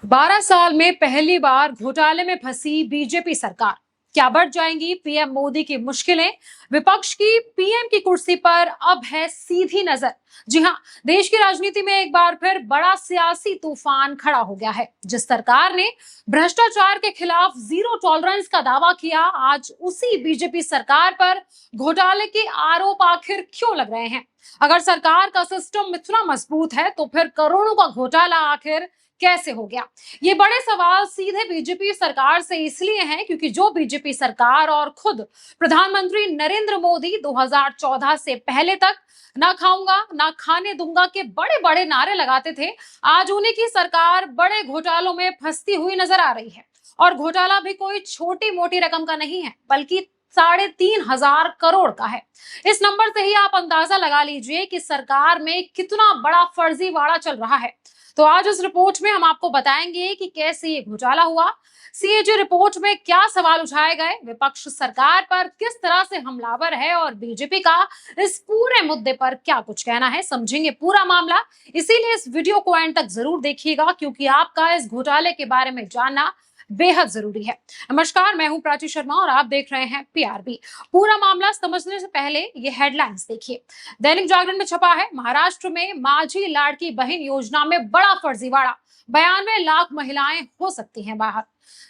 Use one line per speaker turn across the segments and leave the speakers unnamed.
12 साल में पहली बार घोटाले में फंसी बीजेपी सरकार। क्या बढ़ जाएंगी पीएम मोदी की मुश्किलें? विपक्ष की पीएम की कुर्सी पर अब है सीधी नजर। जी हां, देश की राजनीति में एक बार फिर बड़ा सियासी तूफान खड़ा हो गया है। जिस सरकार ने भ्रष्टाचार के खिलाफ जीरो टॉलरेंस का दावा किया, आज उसी बीजेपी सरकार पर घोटाले के आरोप आखिर क्यों लग रहे हैं? अगर सरकार का सिस्टम इतना मजबूत है तो फिर करोड़ों का घोटाला आखिर कैसे हो गया? ये बड़े सवाल सीधे बीजेपी सरकार से इसलिए हैं क्योंकि जो बीजेपी सरकार और खुद प्रधानमंत्री नरेंद्र मोदी 2014 से पहले तक ना खाऊंगा ना खाने दूंगा के बड़े बड़े नारे लगाते थे, आज उन्हीं की सरकार बड़े घोटालों में फंसती हुई नजर आ रही है। और घोटाला भी कोई छोटी मोटी रकम का नहीं है, बल्कि 3,500 करोड़ का है। इस नंबर से ही आप अंदाजा लगा लीजिए कि सरकार में कितना बड़ा फर्जीवाड़ा चल रहा है। तो आज इस रिपोर्ट में हम आपको बताएंगे कि कैसे ये घोटाला हुआ, सीएजी रिपोर्ट में क्या सवाल उठाए गए, विपक्ष सरकार पर किस तरह से हमलावर है और बीजेपी का इस पूरे मुद्दे पर क्या कुछ कहना है। समझेंगे पूरा मामला, इसीलिए इस वीडियो को एंड तक जरूर देखिएगा क्योंकि आपका इस घोटाले के बारे में जानना बेहद जरूरी है। नमस्कार, मैं हूं प्राची शर्मा और आप देख रहे हैं पीआरबी। पूरा मामला समझने से पहले ये हेडलाइंस देखिए। दैनिक जागरण में छपा है, महाराष्ट्र में माझी लाड़की बहन योजना में बड़ा फर्जीवाड़ा, 92 लाख महिलाएं हो सकती हैं बाहर।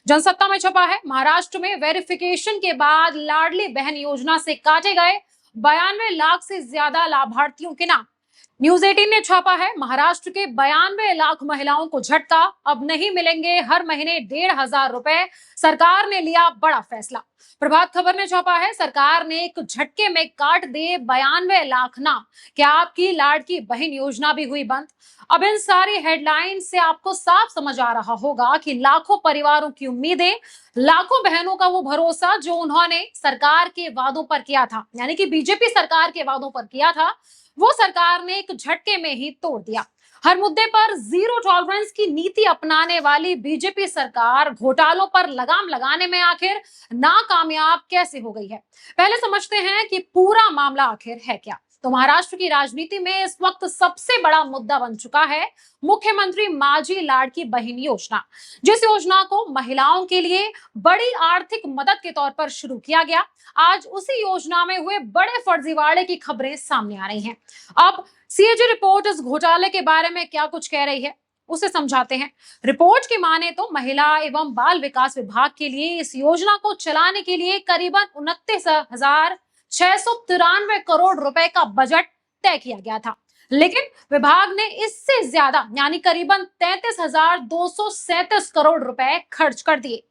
जनसत्ता में छपा है, महाराष्ट्र में वेरिफिकेशन के बाद लाडली बहन योजना से काटे गए 92 लाख से ज्यादा लाभार्थियों के नाम। न्यूज 18 ने छापा है, महाराष्ट्र के 92 लाख महिलाओं को झटका, अब नहीं मिलेंगे हर महीने 1,500 रुपए, सरकार ने लिया बड़ा फैसला। प्रभात खबर ने छापा है, सरकार ने एक झटके में काट दिए 92 लाख नाम, क्या आपकी लाड़की बहन योजना भी हुई बंद? अब इन सारी हेडलाइन से आपको साफ समझ आ रहा होगा कि लाखों परिवारों की उम्मीदें, लाखों बहनों का वो भरोसा जो उन्होंने सरकार के वादों पर किया था, यानी कि बीजेपी सरकार के वादों पर किया था, वो सरकार ने एक झटके में ही तोड़ दिया। हर मुद्दे पर जीरो टॉलरेंस की नीति अपनाने वाली बीजेपी सरकार घोटालों पर लगाम लगाने में आखिर नाकामयाब कैसे हो गई है? पहले समझते हैं कि पूरा मामला आखिर है क्या। तो महाराष्ट्र की राजनीति में इस वक्त सबसे बड़ा मुद्दा बन चुका है मुख्यमंत्री माझी लाड़की बहन योजना, जिस योजना को महिलाओं के लिए बड़ी आर्थिक मदद के तौर पर शुरू किया गया। आज उसी योजना में हुए बड़े फर्जीवाड़े की खबरें सामने आ रही हैं। अब सीएजी रिपोर्ट इस घोटाले के बारे में क्या कुछ कह रही है, उसे समझाते हैं। रिपोर्ट की माने तो महिला एवं बाल विकास विभाग के लिए इस योजना को चलाने के लिए करीबन 29,693 करोड़ रुपए का बजट तय किया गया था, लेकिन विभाग ने इससे ज्यादा यानी करीबन 33,237 करोड़ रुपए खर्च कर दिए।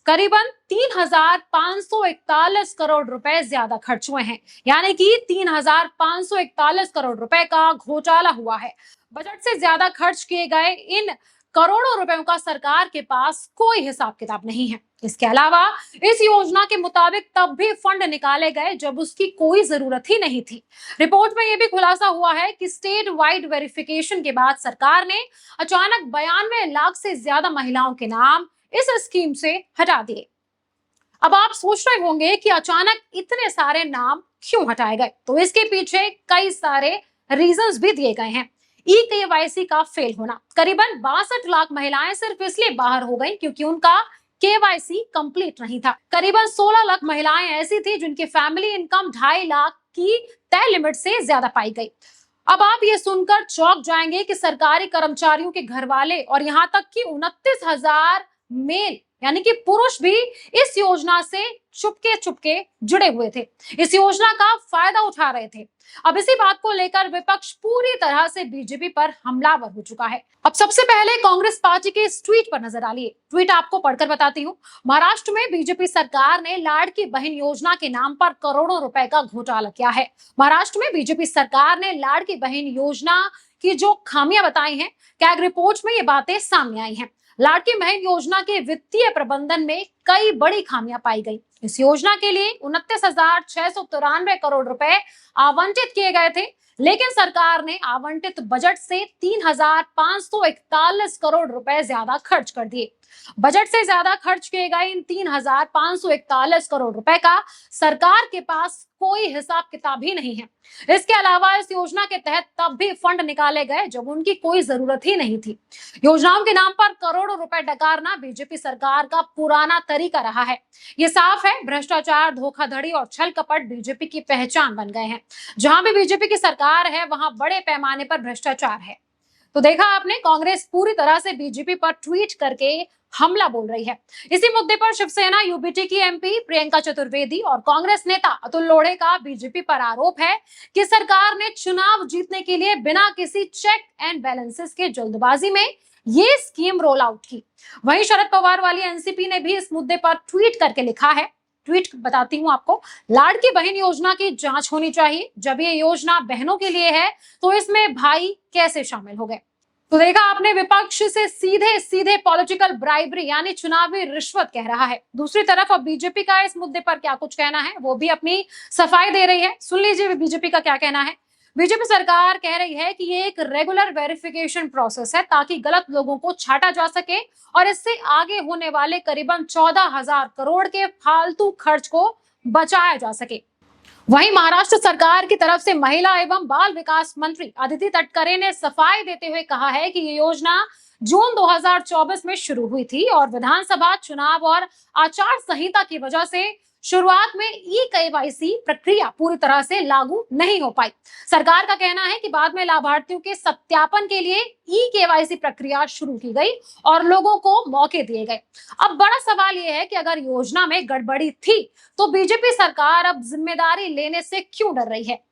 करीबन 3,541 करोड़ रुपए ज्यादा खर्च हुए हैं, यानी कि 3,541 करोड़ रुपए का घोटाला हुआ है। बजट से ज्यादा खर्च किए गए इन करोड़ों रुपयों का सरकार के पास कोई हिसाब किताब नहीं है। इसके अलावा इस योजना के मुताबिक तब भी फंड निकाले गए जब उसकी कोई जरूरत ही नहीं थी। रिपोर्ट में यह भी खुलासा हुआ है कि स्टेट वाइड वेरिफिकेशन के बाद सरकार ने अचानक 92 लाख से ज्यादा महिलाओं के नाम इस स्कीम से हटा दिए। अब आप सोच रहे होंगे कि अचानक इतने सारे नाम क्यों हटाए गए, तो इसके पीछे कई सारे रीजंस भी दिए गए हैं। केवाईसी का फेल होना, करीबन 62 लाख महिलाएं सिर्फ इसलिए बाहर हो गई क्योंकि उनका केवाईसी कंप्लीट नहीं था। करीबन 16 लाख महिलाएं ऐसी थी जिनकी फैमिली इनकम 2.5 लाख की तय लिमिट से ज्यादा पाई गई। अब आप ये सुनकर चौंक जाएंगे कि सरकारी कर्मचारियों के घर वाले और यहां तक कि 29,000 मेल यानी कि पुरुष भी इस योजना से चुपके चुपके जुड़े हुए थे, इस योजना का फायदा उठा रहे थे। अब इसी बात को लेकर विपक्ष पूरी तरह से बीजेपी पर हमलावर हो चुका है। अब सबसे पहले कांग्रेस पार्टी के इस ट्वीट पर नजर डालिए। ट्वीट आपको पढ़कर बताती हूँ। महाराष्ट्र में बीजेपी सरकार ने लाड़की बहन योजना के नाम पर करोड़ों रुपए का घोटाला किया है। महाराष्ट्र में बीजेपी सरकार ने लाड़की बहन योजना की जो खामियां बताई हैं, कैग रिपोर्ट में ये बातें सामने आई हैं। लाड़की बहन योजना के वित्तीय प्रबंधन में कई बड़ी खामियां पाई गई। इस योजना के लिए 29,693 करोड़ रुपए आवंटित किए गए थे, लेकिन सरकार ने आवंटित बजट से 3,541 करोड़ रुपए ज्यादा खर्च कर दिए। बजट से ज्यादा खर्च किए गए इन 3,541 करोड़ रुपए का सरकार के पास कोई हिसाब किताब ही नहीं है। इसके अलावा इस योजना के तहत तब भी फंड निकाले गए जब उनकी कोई जरूरत ही नहीं थी। योजनाओं के नाम पर करोड़ों रुपए डकारना बीजेपी सरकार का पुराना तरीका रहा है। ये साफ है, भ्रष्टाचार, धोखाधड़ी और छल कपट बीजेपी की पहचान बन गए हैं। जहां भी बीजेपी की सरकार है वहां बड़े पैमाने पर भ्रष्टाचार है। तो देखा आपने, कांग्रेस पूरी तरह से बीजेपी पर ट्वीट करके हमला बोल रही है। इसी मुद्दे पर शिवसेना यूबीटी की एमपी प्रियंका चतुर्वेदी और कांग्रेस नेता अतुल लोढ़े का बीजेपी पर आरोप है कि सरकार ने चुनाव जीतने के लिए बिना किसी चेक एंड बैलेंसेस के जल्दबाजी में ये स्कीम रोल आउट की। वहीं शरद पवार वाली एनसीपी ने भी इस मुद्दे पर ट्वीट करके लिखा है, ट्वीट बताती हूं आपको। लाड़की बहन योजना की जांच होनी चाहिए। जब ये योजना बहनों के लिए है तो इसमें भाई कैसे शामिल हो गए। तो देखा आपने, विपक्ष से सीधे सीधे पॉलिटिकल ब्राइबरी यानी चुनावी रिश्वत कह रहा है। दूसरी तरफ अब बीजेपी का इस मुद्दे पर क्या कुछ कहना है, वो भी अपनी सफाई दे रही है। सुन लीजिए बीजेपी का क्या कहना है। बीजेपी सरकार कह रही है कि ये एक रेगुलर वेरिफिकेशन प्रोसेस है ताकि गलत लोगों को छांटा जा सके और इससे आगे होने वाले करीबन 14,000 करोड़ के फालतू खर्च को बचाया जा सके। वहीं महाराष्ट्र सरकार की तरफ से महिला एवं बाल विकास मंत्री अदिति तटकरे ने सफाई देते हुए कहा है कि ये योजना जून 2024 में शुरू हुई थी और विधानसभा चुनाव और आचार संहिता की वजह से शुरुआत में ई-केवाईसी प्रक्रिया पूरी तरह से लागू नहीं हो पाई। सरकार का कहना है कि बाद में लाभार्थियों के सत्यापन के लिए ई-केवाईसी प्रक्रिया शुरू की गई और लोगों को मौके दिए गए। अब बड़ा सवाल यह है कि अगर योजना में गड़बड़ी थी तो बीजेपी सरकार अब जिम्मेदारी लेने से क्यों डर रही है।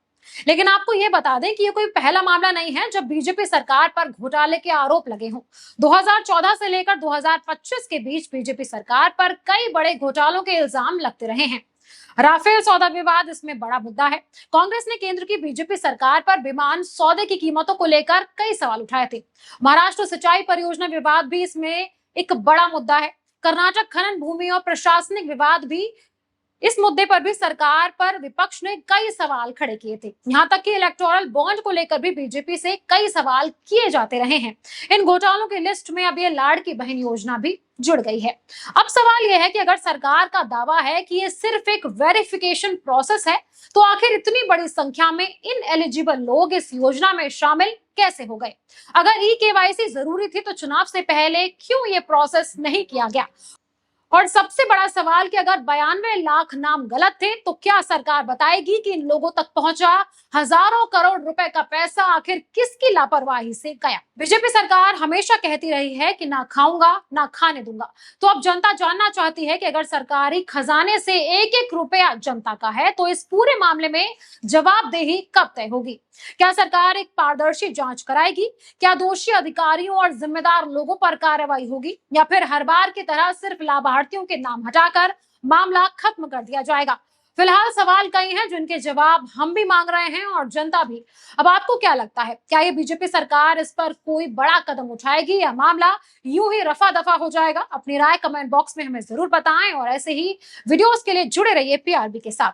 लेकिन आपको ये बता दें कि ये कोई पहला मामला नहीं है जब बीजेपी सरकार पर घोटाले के आरोप लगे हों। 2014 से लेकर 2025 के बीच बीजेपी सरकार पर कई बड़े घोटालों के इल्जाम लगते रहे हैं। राफेल सौदा विवाद इसमें बड़ा मुद्दा है। कांग्रेस ने केंद्र की बीजेपी सरकार पर विमान सौदे की कीमतों को लेकर कई सवाल उठाए थे। महाराष्ट्र सिंचाई परियोजना विवाद भी इसमें एक बड़ा मुद्दा है। कर्नाटक खनन भूमि और प्रशासनिक विवाद भी, इस मुद्दे पर भी सरकार पर विपक्ष ने कई सवाल खड़े किए थे। यहां तक कि इलेक्टोरल बॉन्ड को लेकर भी बीजेपी से कई सवाल किए जाते रहे हैं। इन घोटालों की लिस्ट में अब ये लाड़की बहन योजना भी जुड़ गई है। अब सवाल यह है कि अगर सरकार का दावा है कि ये सिर्फ एक वेरिफिकेशन प्रोसेस है तो आखिर इतनी बड़ी संख्या में इन एलिजिबल लोग इस योजना में शामिल कैसे हो गए। अगर ई-केवाईसी जरूरी थी तो चुनाव से पहले क्यों ये प्रोसेस नहीं किया गया। और सबसे बड़ा सवाल कि अगर 92 लाख नाम गलत थे तो क्या सरकार बताएगी कि इन लोगों तक पहुंचा हजारों करोड़ रुपए का पैसा आखिर किसकी लापरवाही से गया। बीजेपी सरकार हमेशा कहती रही है कि ना खाऊंगा ना खाने दूंगा। तो अब जनता जानना चाहती है कि अगर सरकारी खजाने से एक एक रुपया जनता का है तो इस पूरे मामले में जवाबदेही कब तय होगी। क्या सरकार एक पारदर्शी जांच कराएगी, क्या दोषी अधिकारियों और जिम्मेदार लोगों पर कार्रवाई होगी, या फिर हर बार की तरह सिर्फ लाभार्थियों के नाम हटाकर मामला खत्म कर दिया जाएगा। फिलहाल सवाल कई हैं जिनके जवाब हम भी मांग रहे हैं और जनता भी। अब आपको क्या लगता है, क्या ये बीजेपी सरकार इस पर कोई बड़ा कदम उठाएगी या मामला यूं ही रफा दफा हो जाएगा। अपनी राय कमेंट बॉक्स में हमें जरूर बताएं और ऐसे ही वीडियोस के लिए जुड़े रहिए पीआरबी के साथ।